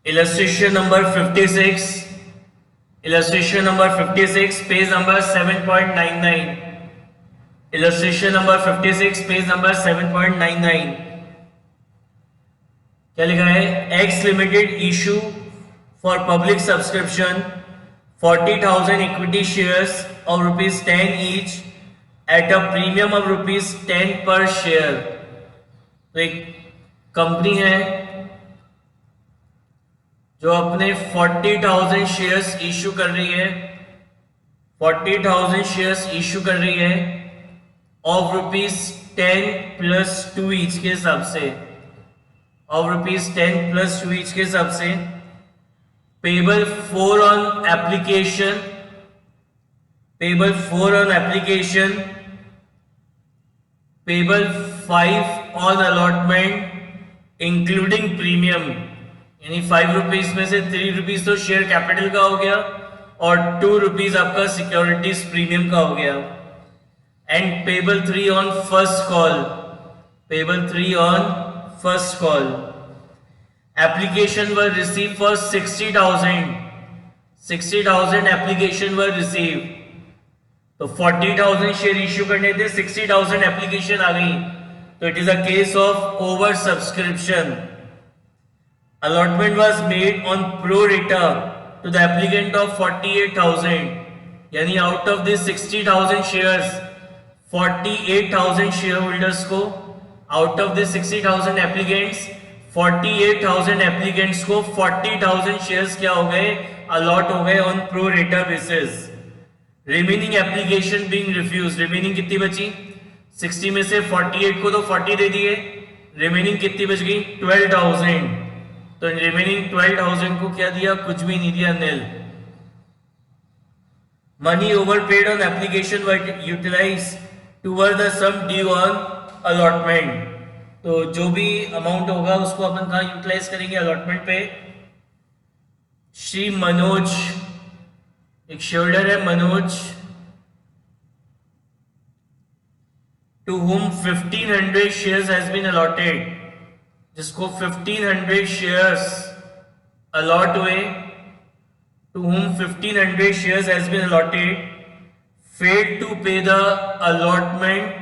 Illustration number 56. Illustration number 56, page number 7.99. Illustration number 56, page number 7.99. क्या लिखा है? X Limited issue for public subscription 40,000 equity shares of rupees 10 each at a premium of rupees 10 per share. तो एक company है जो अपने 40,000 shares issue कर रही है, 40,000 शेयर्स इशू कर रही है ऑफ रुपीज 10 प्लस 2 ईच के हिसाब से, ऑफ रुपीज 10 प्लस 2 ईच के हिसाब से, payable 4 on application, payable 4 on application, payable 5 on allotment including premium, यानी 5 रुपीज में से 3 रुपीज तो शेयर कैपिटल का हो गया और 2 रुपीज आपका सिक्योरिटीज प्रीमियम का हो गया. And payable 3 on first call, payable 3 on first call. Application were receive for 60,000, 60,000 application were receive. तो 40,000 शेयर इश्यू करने थे, 60,000 एप्लीकेशन आ गई, तो it is a case of over subscription. Allotment was made on pro rata to the applicant of 48,000. यानी out of this 60,000 shares 48,000 share holders को, out of this 60,000 applicants 48,000 applicants को 40,000 shares क्या हो गए? अलॉट हो गए on pro rata basis. Remaining application being refuse. Remaining कितनी बची? 60 में से 48 को तो 40 दे दिए, रिमेनिंग कितनी बच गई? 12,000. तो रिमेनिंग 12,000 को क्या दिया? कुछ भी नहीं दिया, nil. Money over paid on application were utilise toward the sum due on allotment. तो जो भी अमाउंट होगा उसको अपन कहाँ यूटिलाइज करेंगे? अलॉटमेंट पे. श्री मनोज, एक शेयरहोल्डर है Manoj, to whom 1500 shares has been allotted, जिसको 1500 शेयर्स अलॉट हुए, to whom 1500 shares has been allotted, failed to pay the allotment,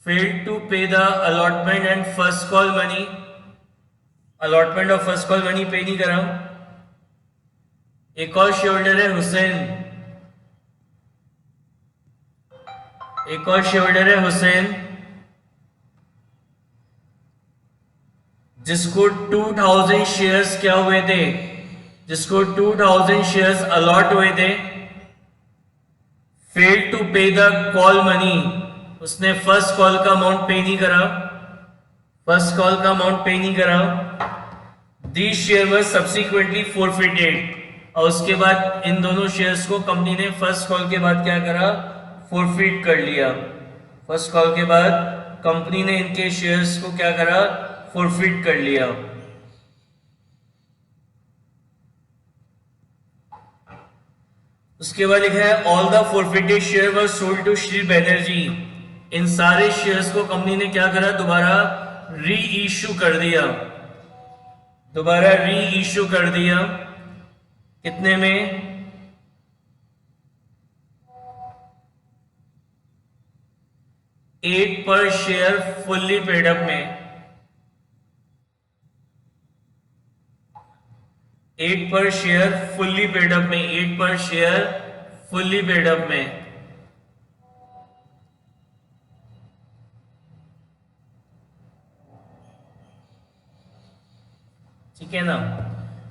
failed to pay the allotment and first call money. Allotment और first call money pay नहीं करा. एक और shareholder है हुसैन, एक और शेयरहोल्डर है हुसैन, जिसको 2000 शेयर्स क्या हुए थे? जिसको 2000 शेयर्स अलॉट हुए थे. Failed to pay the call money. उसने फर्स्ट कॉल का अमाउंट पे नहीं करा, फर्स्ट कॉल का अमाउंट पे नहीं करा. दी शेयर वर सब्सिक्वेंटली फोरफिटेड. और उसके बाद इन दोनों शेयर्स को कंपनी ने फर्स्ट कॉल के बाद क्या करा? फोरफिट कर लिया. फर्स्ट कॉल के बाद कंपनी ने इनके शेयर्स को क्या करा? फोरफिट कर लिया. उसके बाद लिखा है all the forfeited share were sold to Shri Banerjee. इन सारे शेयर्स को कंपनी ने क्या करा? दोबारा री इश्यू कर दिया, दोबारा री इश्यू कर दिया. कितने में? 8 पर शेयर फुल्ली पेड अप में, 8 पर शेयर फुल्ली पेड अप में, 8 पर शेयर फुल्ली पेड अप में. ठीक है ना?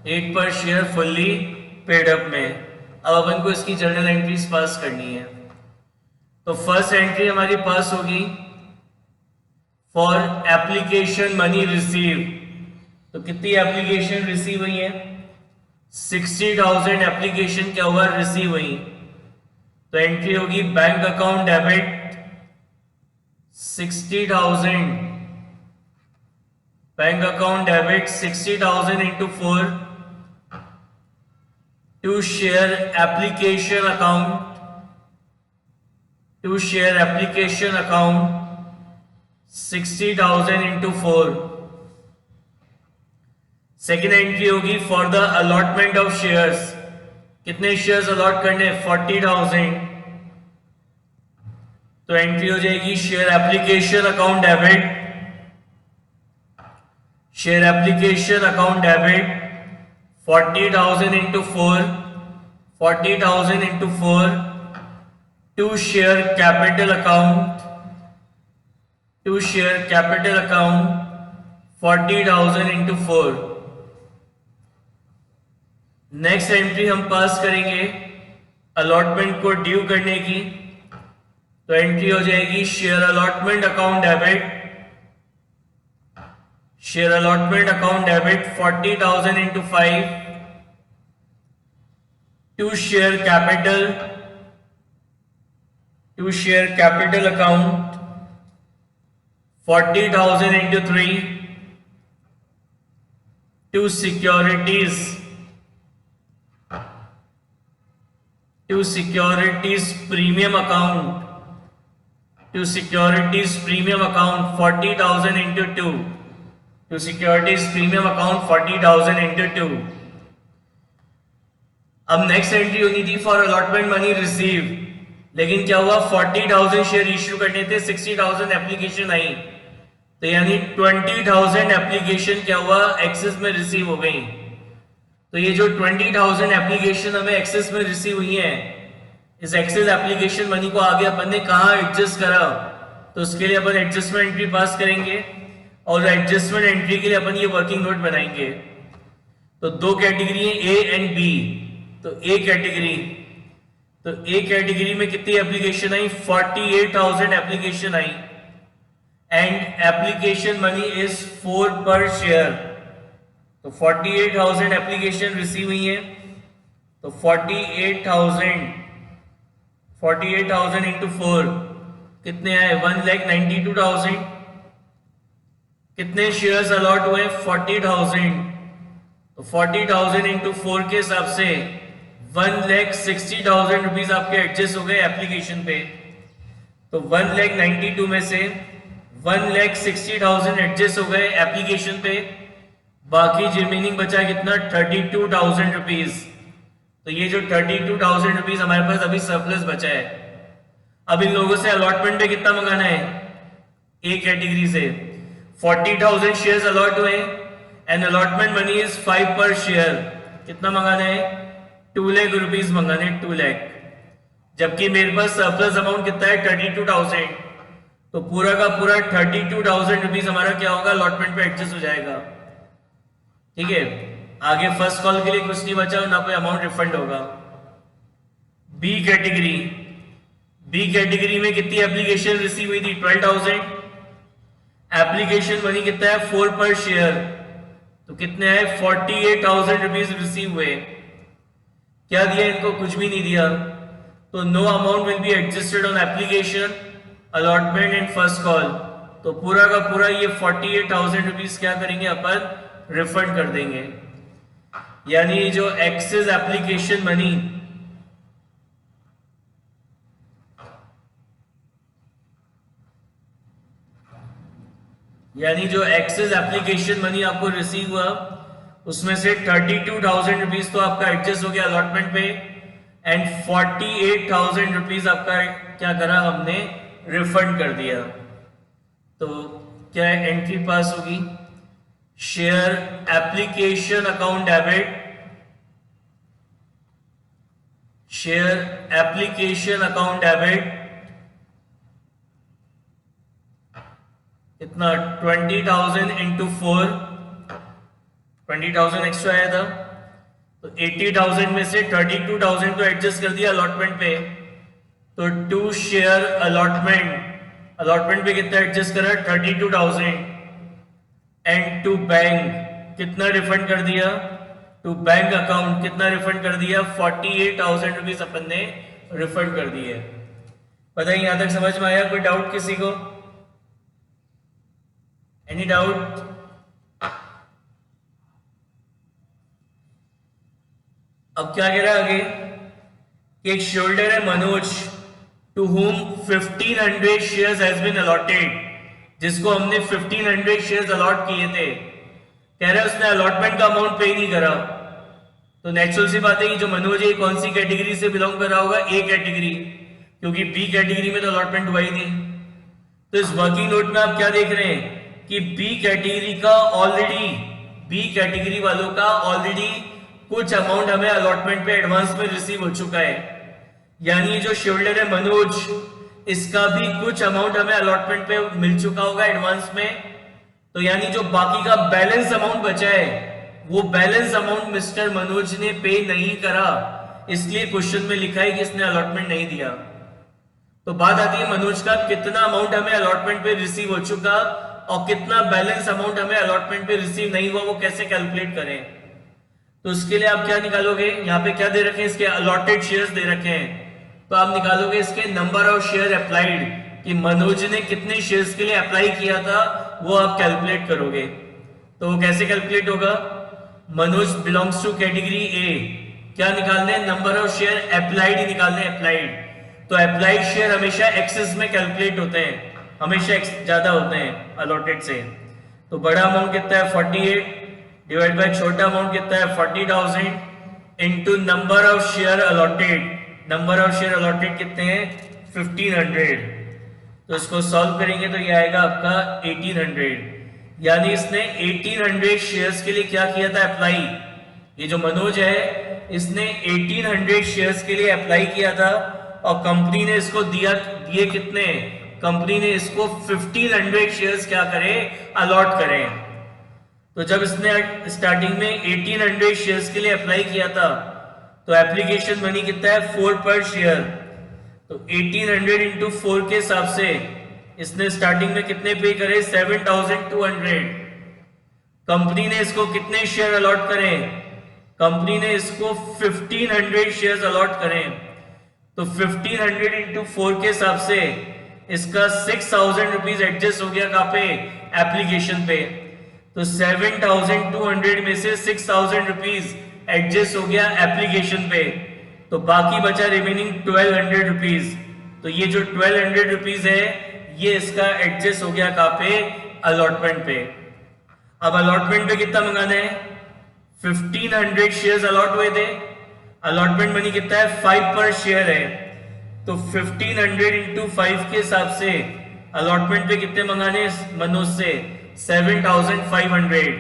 8 पर शेयर फुल्ली पेड अप में. अब अपन को इसकी जर्नल एंट्रीज पास करनी है. तो फर्स्ट एंट्री हमारी पास होगी फॉर एप्लीकेशन मनी रिसीव. तो कितनी एप्लीकेशन रिसीव हुई है? 60,000 एप्लीकेशन क्या हुआ? रिसीव हुई. तो एंट्री होगी bank account debit 60,000, bank account debit 60,000 into 4 to share application account, to share application account 60,000 into 4. Second entry होगी for the allotment of shares, कितने शेयर्स अलॉट करने, 40,000, तो एंट्री हो जाएगी share application account debit, share application account debit 40,000 into 4, 40,000 into 4 to share capital account, to share capital account 40,000 into 4। Next entry हम pass करेंगे allotment को due करने की, तो एंट्री हो जाएगी share allotment account debit, share allotment account debit 40,000 into 5 to share capital, to share capital account 40,000 into 3 to securities, to securities premium account, to securities premium account 40,000 into 2, to securities premium account 40,000 into 2। अब next entry होनी थी for allotment money receive, लेकिन क्या हुआ 40,000 share issue करने थे, 60,000 application आई, तो यानी 20,000 एप्लीकेशन क्या हुआ एक्सेस में रिसीव हो गई। तो ये जो 20,000 एप्लीकेशन हमें एक्सेस में रिसीव हुई है, इस एक्सेस एप्लीकेशन मनी को आगे अपन ने कहाँ एडजस्ट करा, तो उसके लिए अपन एडजस्टमेंट एंट्री पास करेंगे और एडजस्टमेंट एंट्री के लिए अपन ये वर्किंग नोट बनाएंगे। तो दो कैटेगरी है ए एंड बी, तो ए कैटेगरी, तो ए कैटेगरी में कितनी application I, 48,000 application I and application money is 4 पर शेयर, तो 48,000 एप्लीकेशन रिसीव हुई है, तो 48,000 इंटू 4 कितने आए, 1,92,000, कितने शेयर्स अलॉट हुए 40,000, तो 40,000 इंटू 4 के हिसाब से 1,60,000 रुपीज आपके एडजस्ट हो गए एप्लीकेशन पे, तो 1,92,000 में से 1,60,000 एडजस्ट हो गए एप्लीकेशन पे, बाकी रिमेनिंग बचा कितना 32,000 रुपीज। तो ये जो 32,000 रुपीज हमारे पास अभी सरप्लस बचा है, अब इन लोगों से अलॉटमेंट पे कितना मंगाना है, ए कैटेगरी से 40,000 शेयर्स अलॉट हुए एंड अलॉटमेंट मनी इज 5 पर शेयर, कितना मंगाना है 2 लाख रुपीज मंगाने, 2 लाख, जबकि मेरे पास सरप्लस अमाउंट कितना है 32,000, तो पूरा का पूरा 32,000 रुपीज हमारा क्या होगा अलॉटमेंट पे एडजस्ट हो जाएगा। ठीक है, आगे फर्स्ट कॉल के लिए कुछ नहीं बचा, ना कोई अमाउंट रिफंड होगा। बी कैटेगरी, बी कैटेगरी में कितनी एप्लीकेशन रिसीव हुई थी 12,000, एप्लीकेशन मनी कितना है 4 पर शेयर, तो कितने है 48,000 रुपीज रिसीव हुए, क्या दिया इनको, कुछ भी नहीं दिया, तो no amount will be adjusted on application allotment and first call, तो पूरा का पूरा ये 48,000 रुपीज क्या करेंगे अपन रिफंड कर देंगे। यानी जो एक्सेस एप्लीकेशन मनी आपको रिसीव हुआ उसमें से 32,000 रुपीज तो आपका एडजस्ट हो गया अलॉटमेंट पे एंड 48,000 रुपीज आपका क्या करा हमने रिफंड कर दिया। तो क्या एंट्री पास होगी, share application account debit, share application account debit कितना 20,000 इंटू 4, 20,000 एक्स्ट्रा आया था, तो 80,000 में से 32,000 को एडजस्ट कर दिया अलॉटमेंट पे, तो टू शेयर अलॉटमेंट पे कितना एडजस्ट करा 32,000 एंड टू बैंक कितना रिफंड कर दिया, टू बैंक अकाउंट कितना रिफंड कर दिया 48,000 रुपीज अपन ने रिफंड कर दिए। पता है यहां तक समझ में आया, कोई डाउट किसी को, एनी डाउट? अब क्या कह रहा है आगे कि एक शोल्डर है Manoj to whom 1,500 shares has been allotted, जिसको हमने 1,500 शेयर्स अलॉट किए थे, कह रहे हैं उसने अलॉटमेंट का अमाउंट पे नहीं करा, तो नेचुरल सी बात है कि जो मनोज है कौन सी कैटेगरी से बिलोंग कर रहा होगा, ए कैटेगरी, क्योंकि बी कैटेगरी में तो अलॉटमेंट हुआ ही नहीं। तो इस वर्किंग नोट में आप क्या देख रहे हैं कि बी कैटेगरी का ऑलरेडी, बी कैटेगरी वालों का ऑलरेडी कुछ अमाउंट हमें अलॉटमेंट पे एडवांस में रिसीव हो चुका है, यानी जो शेयरहोल्डर है मनोज, इसका भी कुछ अमाउंट हमें अलॉटमेंट पे मिल चुका होगा एडवांस में। तो यानी जो बाकी का बैलेंस अमाउंट बचा है वो बैलेंस अमाउंट मिस्टर मनोज ने पे नहीं करा, इसलिए क्वेश्चन में लिखा है कि इसने अलॉटमेंट नहीं दिया। तो बात आती है मनोज का कितना अमाउंट हमें अलॉटमेंट पे रिसीव हो चुका और कितना बैलेंस अमाउंट हमें अलॉटमेंट पे रिसीव नहीं हुआ, वो कैसे कैलकुलेट करें। तो उसके लिए आप क्या निकालोगे, यहाँ पे क्या दे रखे हैं, इसके अलॉटेड शेयर्स दे रखे हैं, तो आप निकालोगे इसके नंबर ऑफ शेयर अप्लाइड, कि मनोज ने कितने शेयर्स के लिए अप्लाई किया था, वो आप कैलकुलेट करोगे। तो वो कैसे कैलकुलेट होगा, Manoj belongs to category A, क्या निकालने, नंबर ऑफ शेयर अप्लाइड ही निकालने, अप्लाइड। तो अप्लाइड शेयर हमेशा एक्सेस में कैलकुलेट होते हैं, हमेशा ज्यादा होते हैं अलॉटेड से। तो बड़ा अमाउंट कितना है 48 डिवाइड बाय छोटा अमाउंट कितना है 40,000 into number of share allotted, number of share allotted कितने हैं 1500। तो इसको सॉल्व करेंगे तो ये आएगा आपका 1800, यानी इसने 1800 शेयर्स के लिए क्या किया था अप्लाई। ये जो मनोज है इसने 1800 शेयर्स के लिए अप्लाई किया था और कंपनी ने इसको दिए कितने, कंपनी ने इसको 1500 शेयर्स क्या करे, अलॉट करें। तो जब इसने स्टार्टिंग में 1800 शेयर्स के लिए अप्लाई किया था तो एप्लीकेशन मनी कितना है 4 पर शेयर। तो 1800 इंटू 4 के हिसाब से इसने स्टार्टिंग में कितने पे करे 7200। कंपनी ने इसको कितने शेयर अलॉट करें, कंपनी ने इसको 1500 शेयर्स अलॉट करें। तो 1500 इंटू 4 के हिसाब से इसका 6000 रुपीज एडजस्ट हो गया कहां पे, एप्लीकेशन पे। तो 7200 में से 6000 रुपीज एडजस्ट हो गया एप्लीकेशन पे, तो बाकी बचा रिमेनिंग 1200 रुपीज। तो ये जो 1200 रुपीज है ये इसका एडजस्ट हो गया कहां पे, अलॉटमेंट पे। अब अलॉटमेंट पे कितना मंगाना है, 1500 शेयर्स अलॉट हुए थे, अलॉटमेंट मनी कितना है 5 पर शेयर है। तो 1500 इंटू 5 के हिसाब से अलॉटमेंट पे कितने मंगाने मनोज से 7500।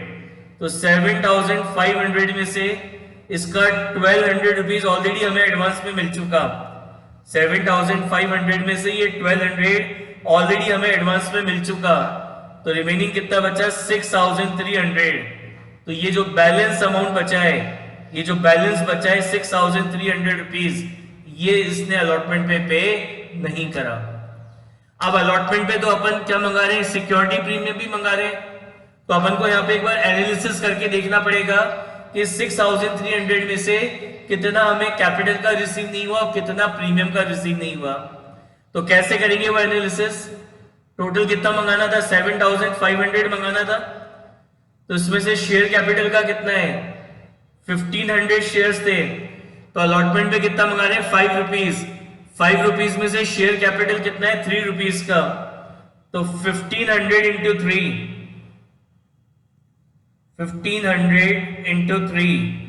तो 7500 में से इसका 1200 रुपीज ऑलरेडी हमें एडवांस में मिल चुका। 7500 में से ये 1200 ऑलरेडी हमें एडवांस में मिल चुका, तो रिमेनिंग कितना बचा 6300। तो ये जो बैलेंस अमाउंट बचा है, ये जो बैलेंस बचा है 6300 रुपीज, ये इसने अलॉटमेंट पे नहीं करा। अब अलॉटमेंट पे तो अपन क्या मंगा रहे हैं, सिक्योरिटी प्रीमियम भी मंगा रहे हैं। तो अपन को यहाँ पे एक बार एनालिसिस करके देखना पड़ेगा कि 6300 में से कितना हमें कैपिटल का रिसीव नहीं हुआ और कितना प्रीमियम का रिसीव नहीं हुआ। तो कैसे करेंगे वो एनालिसिस, टोटल कितना मंगाना था 7500 मंगाना था, तो इसमें से शेयर कैपिटल का कितना है 1500 शेयर्स थे, तो अलॉटमेंट पे कितना मंगा रहे हैं 5 रुपीज। 5 रुपीज में से शेयर कैपिटल कितना है 3 रुपीज का, तो 1500 इंटू 3, 1500 इंटू 3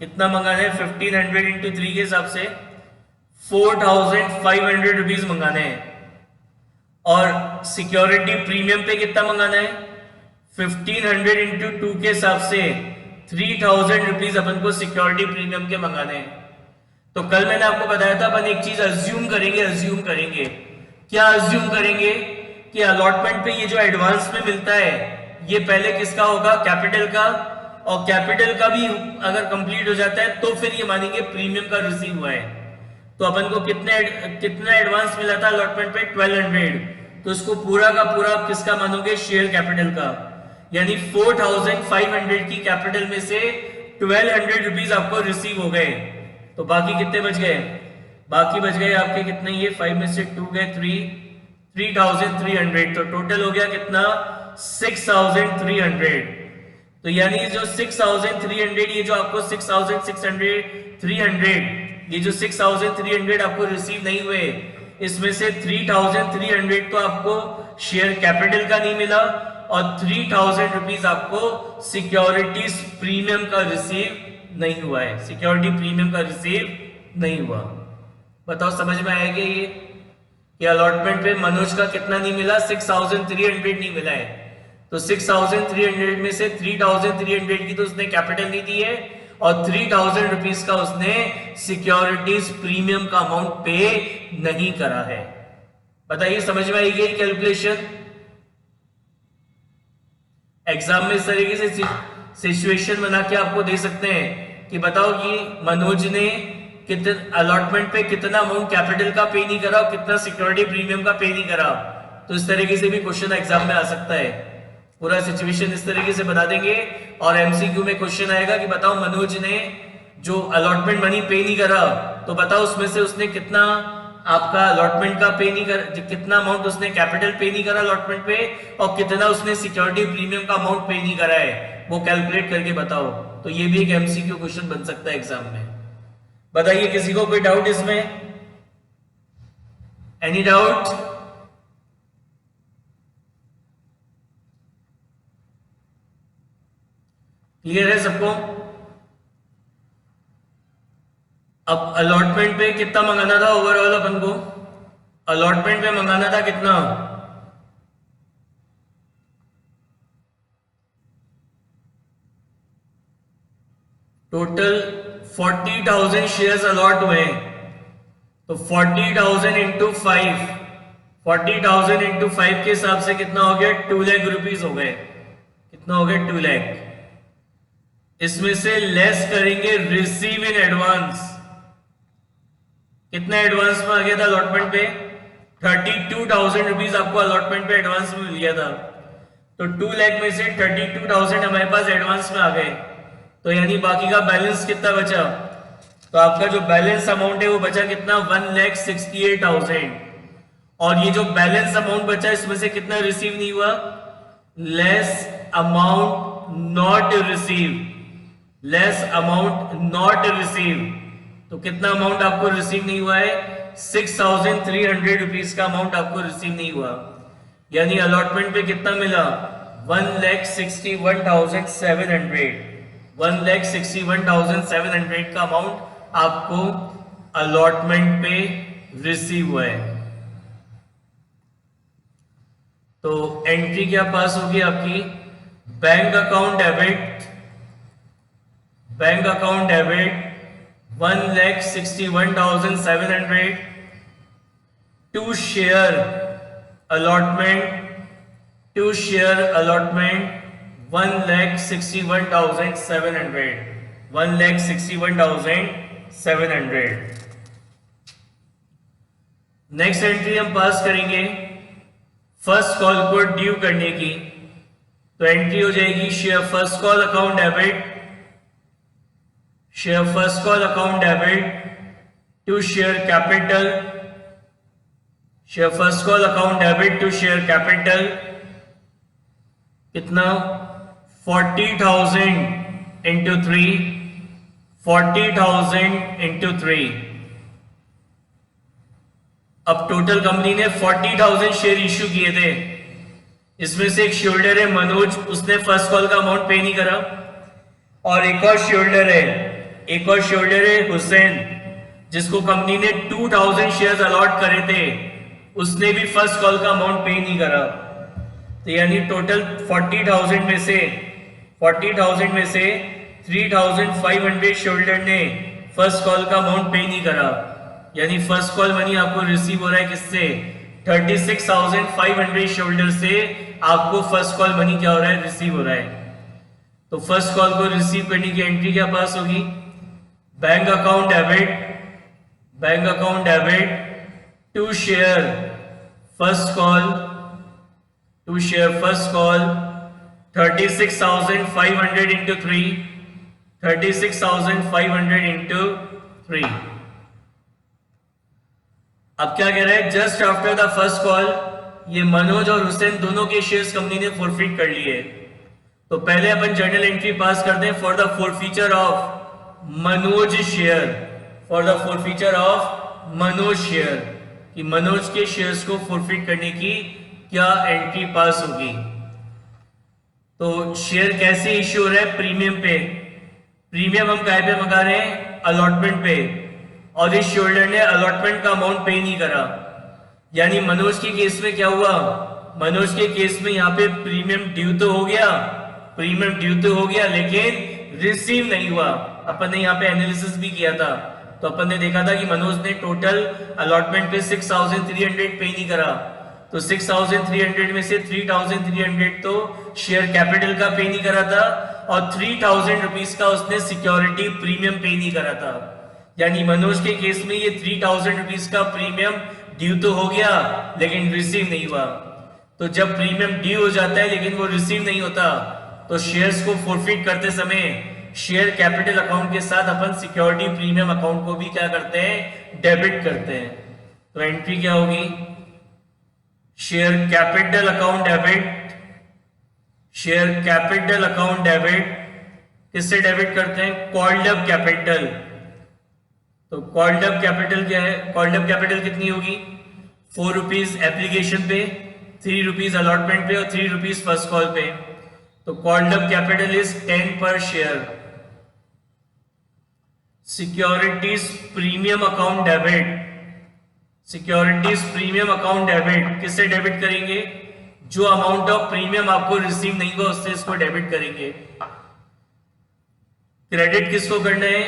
कितना मंगाना है 1500 इंटू 3 के हिसाब से 4500 रुपीज मंगाने हैं। और सिक्योरिटी प्रीमियम पे कितना मंगाना है 1500 इंटू 2 के हिसाब से 3000 रुपीज अपन को सिक्योरिटी प्रीमियम के मंगाने हैं। तो कल मैंने आपको बताया था अपन एक चीज अज्यूम करेंगे क्या अज्यूम करेंगे कि अलॉटमेंट पे ये जो एडवांस में मिलता है ये पहले किसका होगा, कैपिटल का, और कैपिटल का भी अगर कंप्लीट हो जाता है तो फिर ये मानेंगे प्रीमियम का रिसीव हुआ है। तो अपन को कितना एडवांस मिला था अलॉटमेंट पे 1200, तो इसको पूरा का पूरा किसका मानोगे, शेयर कैपिटल का, यानी 4500 की कैपिटल में से 1200 रुपीज आपको रिसीव हो गए। तो बाकी कितने बच गए, बाकी बच गए आपके कितने, ये 5 में से 2 गए 3300, तो टोटल हो गया कितना 6300। तो यानी जो 6300, ये जो आपको 6300 ये जो 6300 आपको रिसीव नहीं हुए, इसमें से 3300 तो आपको शेयर कैपिटल का नहीं मिला और 3000 रुपीज आपको सिक्योरिटीज प्रीमियम का रिसीव नहीं हुआ है, सिक्योरिटी प्रीमियम का रिसीव नहीं हुआ। बताओ समझ में आएगा ये कि अलॉटमेंट पे मनोज का कितना नहीं मिला, 6300 नहीं मिला है। तो 6300 में से 3300 की तो उसने कैपिटल नहीं दी है और 3000 रुपीज का उसने सिक्योरिटीज प्रीमियम का अमाउंट पे नहीं करा है। बताइए समझ में आएगी कैलकुलेशन? एग्जाम में इस तरीके से सिचुएशन बना के आपको दे सकते हैं कि बताओ कि मनोज ने कितने अलॉटमेंट पे कितना अमाउंट कैपिटल का पे नहीं करा और कितना सिक्योरिटी प्रीमियम का पे नहीं करा। तो इस तरीके से भी क्वेश्चन एग्जाम में आ सकता है। पूरा सिचुएशन इस तरीके से बता देंगे और एमसीक्यू में क्वेश्चन आएगा कि बताओ मनोज ने जो अलॉटमेंट मनी पे नहीं करा, तो बताओ उसमें से उसने कितना आपका अलॉटमेंट का पे नहीं कर, कितना अमाउंट उसने कैपिटल पे नहीं करा अलॉटमेंट पे और कितना उसने सिक्योरिटी प्रीमियम का अमाउंट पे नहीं करा है, वो कैलकुलेट करके बताओ। तो ये भी एक एमसीक्यू क्वेश्चन बन सकता है एग्जाम में। बताइए किसी को कोई डाउट इसमें? Any doubt? क्लियर है सबको? अब अलॉटमेंट पे कितना मंगाना था ओवरऑल अपन को? अलॉटमेंट पे मंगाना था कितना? टोटल 40,000 शेयर्स अलॉट हुए। तो 40,000 इंटू 5, 40,000 इंटू 5 के हिसाब से कितना हो गया? 2 लाख रुपीज हो गए। कितना हो गया? 2 लाख। इसमें से लेस करेंगे रिसीव इन एडवांस। कितना एडवांस में आ गया था अलॉटमेंट पे? 32,000 रुपीज आपको अलॉटमेंट पे एडवांस में मिल गया था। तो 2 लाख में से 32,000 हमारे पास एडवांस में आ गए। तो यानी बाकी का बैलेंस कितना बचा? तो आपका जो बैलेंस अमाउंट है वो बचा कितना? 1,68,000। और ये जो बैलेंस अमाउंट बचा इसमें से कितना रिसीव नहीं हुआ? Less amount not receive, less amount not receive. तो कितना अमाउंट आपको रिसीव नहीं हुआ है? 6,300 रुपीज का अमाउंट आपको रिसीव नहीं हुआ। यानी अलॉटमेंट पे कितना मिला? 1,61,700, 1,61,700 का अमाउंट आपको अलॉटमेंट पे रिसीव हुआ है। तो एंट्री क्या पास होगी आपकी? Bank account debit, bank account debit 1,61,700 to share allotment, to share allotment 1,61,700, 1,61,700। Next entry हम पास करेंगे फर्स्ट कॉल को ड्यू करने की। तो एंट्री हो जाएगी share first call account debit, share first call account debit to share capital, share first call account debit to share capital कितना? 40,000 into 3, 40,000 into 3। अब टोटल कंपनी ने 40,000 शेयर इश्यू किए थे। इसमें से एक शेयरहोल्डर है मनोज, उसने फर्स्ट कॉल का अमाउंट पे नहीं करा। और एक और शेयरहोल्डर है, एक और शेयरहोल्डर है हुसैन, जिसको कंपनी ने 2,000 शेयर्स अलॉट करे थे, उसने भी फर्स्ट कॉल का अमाउंट पे नहीं करा। तो यानी टोटल 40,000 में से 3,500 शेयरहोल्डर ने फर्स्ट कॉल का अमाउंट पे नहीं करा। यानी फर्स्ट कॉल मनी आपको रिसीव हो रहा है किससे? 36,500 शेयरहोल्डर से आपको फर्स्ट कॉल मनी क्या हो रहा है? रिसीव हो रहा है। तो फर्स्ट कॉल को रिसीव करने की एंट्री क्या पास होगी? Bank account debit, bank account debit to share first call, to share first call 36,500 into 3, 36,500 into 3। अब क्या कह रहा है? Just after the first call ये मनोज और हुसैन दोनों के शेयर्स कंपनी ने फॉरफिट कर लिए। तो पहले अपन जर्नल एंट्री पास करते हैं for the forfeiture of Manoj share, for the forfeiture of Manoj share, कि मनोज के शेयर्स को फॉरफिट करने की क्या एंट्री पास होगी। तो शेयर कैसे इश्यू हो रहा है? प्रीमियम पे। प्रीमियम हम काय पे मंगा रहे हैं? अलॉटमेंट पे। और इस शेयर होल्डर ने अलॉटमेंट का अमाउंट पे नहीं करा, यानी मनोज के केस में क्या हुआ? मनोज के केस में यहाँ पे प्रीमियम ड्यू तो हो गया, प्रीमियम ड्यू तो हो गया, लेकिन रिसीव नहीं हुआ। अपन ने यहाँ पे एनालिसिस भी किया था, तो अपन ने देखा था कि मनोज ने टोटल अलॉटमेंट पे 6300 पे नहीं करा, तो 6300 में से 3300 तो शेयर कैपिटल का पे नहीं करा था, और 3000 रुपीज का उसने सिक्योरिटी प्रीमियम पे नहीं करा था। यानी मनोज के केस में ये 3000 रुपीज का प्रीमियम ड्यू तो हो गया, लेकिन रिसीव नहीं हुआ। तो जब प्रीमियम ड्यू हो जाता है लेकिन वो रिसीव नहीं होता, तो शेयर्स को फोरफिट करते समय शेयर कैपिटल अकाउंट के साथ अपन सिक्योरिटी प्रीमियम अकाउंट को भी क्या करते हैं? डेबिट करते हैं। तो एंट्री क्या होगी? Share capital account debit. Share capital account debit किससे डेबिट करते हैं? Called up capital. तो कॉल्ड अप कैपिटल क्या है? कॉल्ड अप कैपिटल कितनी होगी? 4 रुपीज एप्लीकेशन पे, 3 रुपीज अलॉटमेंट पे और 3 रुपीज फर्स्ट कॉल पे। तो कॉल्ड अप कैपिटल इज 10 पर share. Securities premium account debit. Securities premium account debit किससे डेबिट करेंगे? जो अमाउंट ऑफ प्रीमियम आपको रिसीव नहीं हुआ उससे इसको डेबिट करेंगे। क्रेडिट किसको करना है?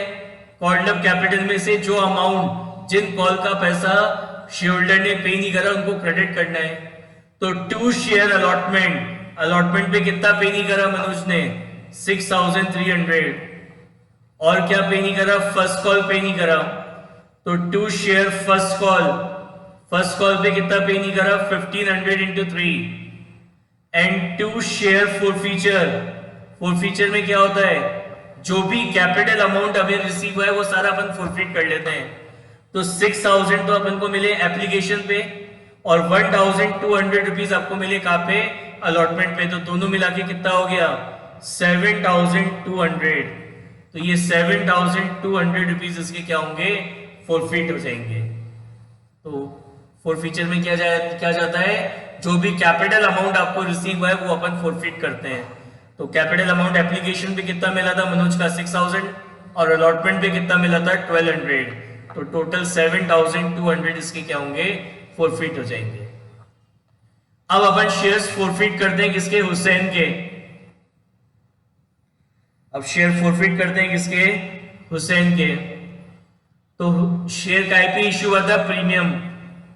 कॉल्ड अप कैपिटल में से जो अमाउंट, जिन कॉल का पैसा शेयर होल्डर ने पे नहीं करा उनको क्रेडिट करना है। तो 2 शेयर अलॉटमेंट, अलॉटमेंट पे कितना पे नहीं करा मनोज ने? 6300। और क्या पे नहीं करा? फर्स्ट कॉल पे नहीं करा। तो 2 share first call, first call पे कितना पे नहीं करा? 1500 into 3। And 2 share forfeiture. Forfeiture में क्या होता है? जो भी कैपिटल अमाउंट हमें रिसीव हुआ है वो सारा अपन फॉरफिट कर लेते हैं। तो 6000 तो अपन को मिले एप्लीकेशन पे, और 1200 रुपीज आपको मिले कहाँ पे? अलॉटमेंट पे। तो दोनों मिला के कितना हो गया? 7200। तो ये 7200 रुपीज इसके क्या होंगे? फॉरफिट हो जाएंगे। तो फॉरफीचर में क्या जाता है? जो भी कैपिटल अमाउंट आपको रिसीव हुआ है वो अपन फॉरफिट करते हैं। तो कैपिटल अमाउंट एप्लीकेशन पे कितना मिला था मनोज का? 6000, और अलॉटमेंट पे कितना मिला था? 1200। तो टोटल 7200 इसके क्या होंगे? फॉरफिट हो जाएंगे। अब अपन शेयर्स फॉरफिट करते हैं किसके? हुसैन के। अब शेयर फॉरफिट करते हैं किसके? हुसैन के। तो शेयर काय पे इश्यू हुआ था? प्रीमियम।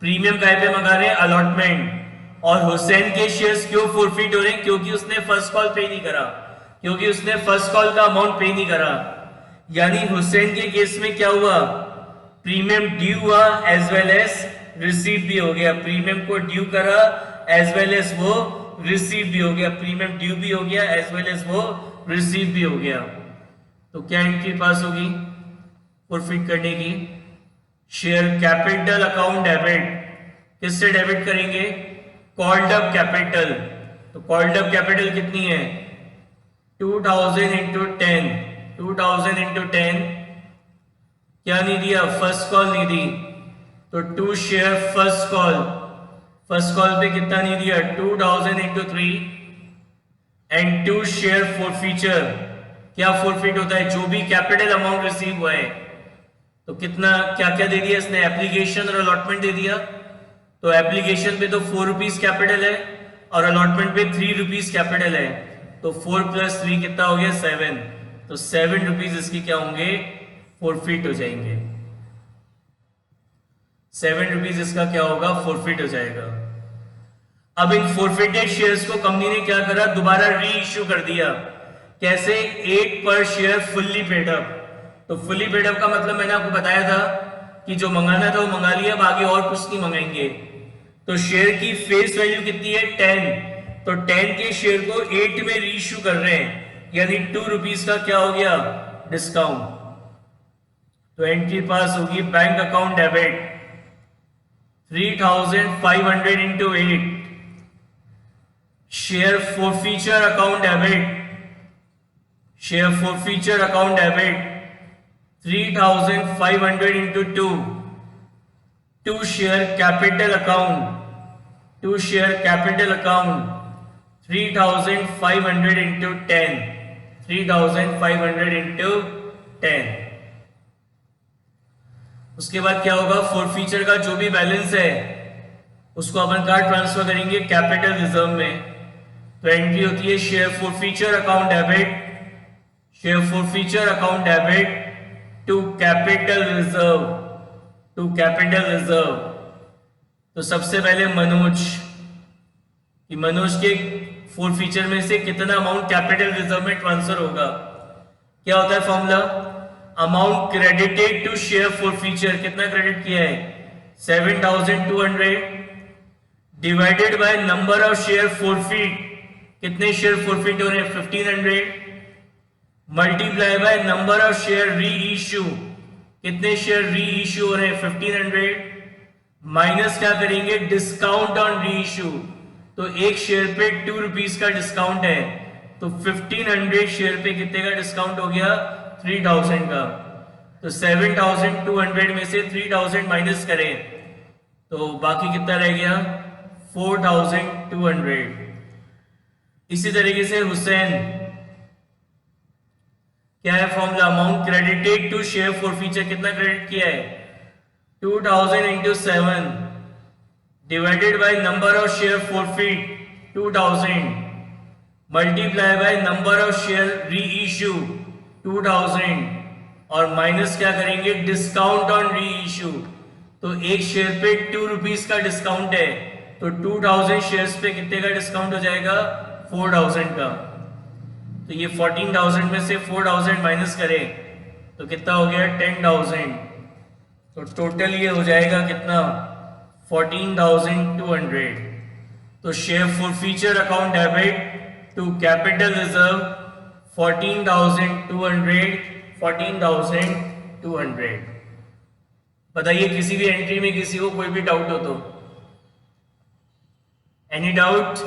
प्रीमियम काय पे मंगा रहे हैं? अलॉटमेंट। और हुसैन के शेयर्स क्यों फॉरफिट हो रहे हैं? क्योंकि उसने फर्स्ट कॉल पे नहीं करा, क्योंकि उसने फर्स्ट कॉल का अमाउंट पे नहीं करा। यानी हुसैन के केस में क्या हुआ? प्रीमियम ड्यू हुआ एज वेल एज रिसीव भी हो गया। प्रीमियम को ड्यू करा एज वेल एज वो रिसीव भी हो गया। प्रीमियम ड्यू भी हो गया एज वेल एज वो रिसीव भी हो गया। तो क्या एंट्री पास होगी फॉरफिट करने की? शेयर कैपिटल अकाउंट डेबिट किससे डेबिट करेंगे? Called up capital. तो कॉल्ड अप कैपिटल कितनी है? 2000 into 10। 2000 into 10 क्या नहीं दिया? फर्स्ट कॉल नहीं दी। तो 2 share first call, first call पे कितना नहीं दिया? 2000 into 3। And 2 share forfeiture. क्या फॉरफिट होता है? जो भी कैपिटल अमाउंट रिसीव हुआ है। तो कितना क्या क्या दे दिया इसने? एप्लीकेशन और अलॉटमेंट दे दिया। तो एप्लीकेशन पे तो 4 रुपीज कैपिटल है, और अलॉटमेंट पे 3 रुपीज कैपिटल है। तो 4 + 3 कितना हो गया? 7। तो 7 रुपीज इसकी क्या होंगे? फॉरफिट हो जाएंगे। 7 रुपीज इसका क्या होगा? फॉरफिट हो जाएगा। अब इन फॉरफिटेड शेयर्स को कंपनी ने क्या करा? दोबारा री इश्यू कर दिया। कैसे? 8 पर शेयर फुल्ली पेड अप। तो फुल्ली पेड अप का मतलब मैंने आपको बताया था कि जो मंगाना था वो मंगा लिया, अब आगे और कुछ नहीं मंगाएंगे। तो शेयर की फेस वैल्यू कितनी है? 10। तो 10 के शेयर को 8 में री इश्यू कर रहे हैं, यानी 2 रुपीज का क्या हो गया? डिस्काउंट। तो एंट्री पास होगी bank account debit 3500 into 8। Share forfeiture account debit, share forfeiture account debit 3500 into 2। 2 share capital account, 2 share capital account 3,500 into 10, 3,500 into 10। उसके बाद क्या होगा, फोरफीचर का जो भी बैलेंस है उसको अपन कहाँ ट्रांसफर करेंगे, कैपिटल रिजर्व में। तो एंट्री होती है share forfeiture account debit, share forfeiture account debit to capital reserve, to capital reserve. तो सबसे पहले मनोज, कि मनोज के फोरफीचर में से कितना अमाउंट कैपिटल रिजर्व में ट्रांसफर होगा। क्या होता है formula, amount credited to share forfeiture, कितना क्रेडिट किया है 7,200 divided by number of share forfeit, कितने शेयर फोरफीट हो रहे हैं 1,500 multiply by number of share re issue, कितने शेयर री इश्यू हो रहे हैं 1,500 माइनस क्या करेंगे डिस्काउंट ऑन री इश्यू। तो एक शेयर पे 2 रुपीज का डिस्काउंट है, तो 1,500 शेयर पे कितने का डिस्काउंट हो गया 3,000 का। तो 7,200 में से 3,000 माइनस करें तो बाकी कितना रह गया 4,200। इसी तरीके से हुसैन, क्या है formula, amount credited to share forfeiture, कितना क्रेडिट किया है 2,000 into 7 divided by number of share forfeit 2,000 multiply by number of share re issue 2,000 और माइनस क्या करेंगे डिस्काउंट ऑन री इश्यू। तो एक शेयर पे 2 रुपीज का डिस्काउंट है, तो 2,000 शेयर्स पे कितने का डिस्काउंट हो जाएगा 4,000 का। तो ये 14,000 में से 4,000 माइनस करें तो कितना हो गया 10,000। तो टोटल ये हो जाएगा कितना 14,200। तो share forfeiture account debit to capital reserve 14,200, 14,200। बताइए किसी भी एंट्री में किसी को कोई भी डाउट हो तो, एनी डाउट।